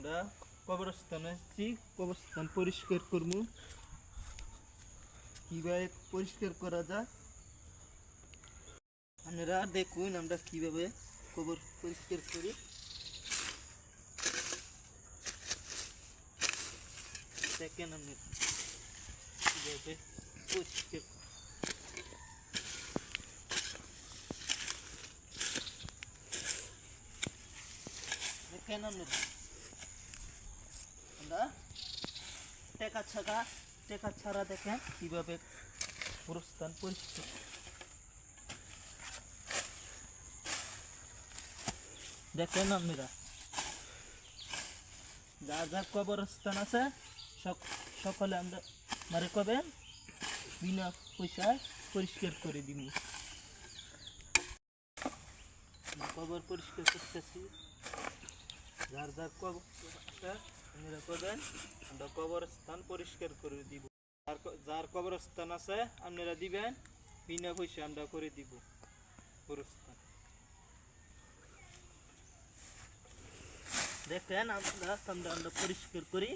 আমরা কবরস্থানে এসেছি, কবরস্থান পরিষ্কার করব। কিভাবে পরিষ্কার করা যায় আপনারা দেখুন, আমরা কিভাবে কবর পরিষ্কার করি। দেখেন আমি কিভাবে পরিষ্কার দেখেন আমরা টেকা ছাড়া দেখেন কিভাবে কবরস্থান পরিষ্কার। দেখেন আপনারা যার যার কবরস্থান আছে সকলে আমরা মারে কবেন বিনা পয়সায় পরিষ্কার করে দিব। কবর পরিষ্কার করতেছি, যার যার কবর আছে আপনারা করবেন, আমরা কবরস্থান পরিষ্কার করে দিব। যার কবরস্থান আছে আপনারা দিবেন, বিনা পয়সা আমরা করে দিব কবরস্থান। দেখেন আমরা পরিষ্কার করি।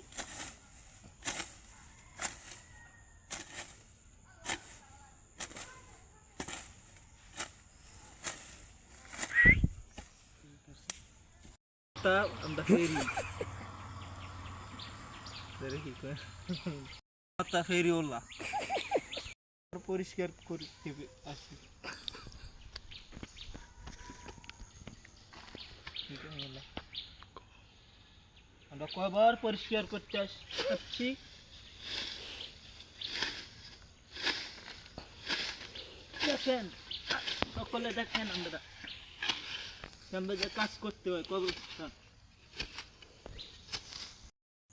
আমরা ফেরিওলা পরিষ্কার করতে আসি। আমরা কয়বার পরিষ্কার করতে আসছি। দেখেন সকলে দেখেন আমরা যে কাজ করতে হয় কবরস্থান।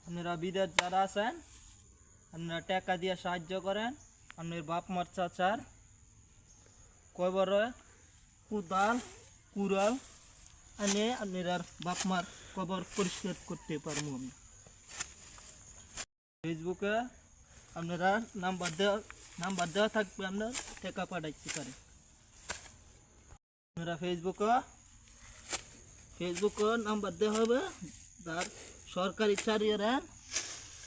আপনারা বিদেশ যারা আছেন আপনারা টাকা দিয়ে সাহায্য করেন। আপনার বাপ মার চাচার কয়বার কুদাল কুড়াল আনে আপনারা বাপ মার কবর পরিষ্কার করতে পারবো। আমি ফেসবুকে আপনারা নাম্বার দেওয়া থাকবে, আপনার টাকা পাঠাইতে পারে। আপনারা ফেসবুকে নাম্বার দেওয়া হবে, তার সরকারি চাকরিরা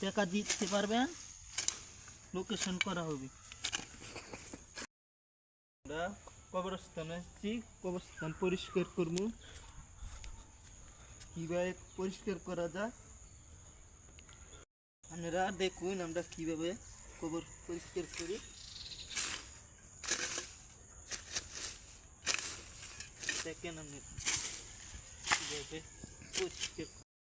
টাকা দিতে পারবেন, লোকেশন করা হবে। আমরা কবরস্থানে এসেছি, কবরস্থান পরিষ্কার করব। কিভাবে পরিষ্কার করা যায় আপনারা দেখুন, আমরা কিভাবে কবর পরিষ্কার করি। দেখেন আমি কিভাবে পরিষ্কার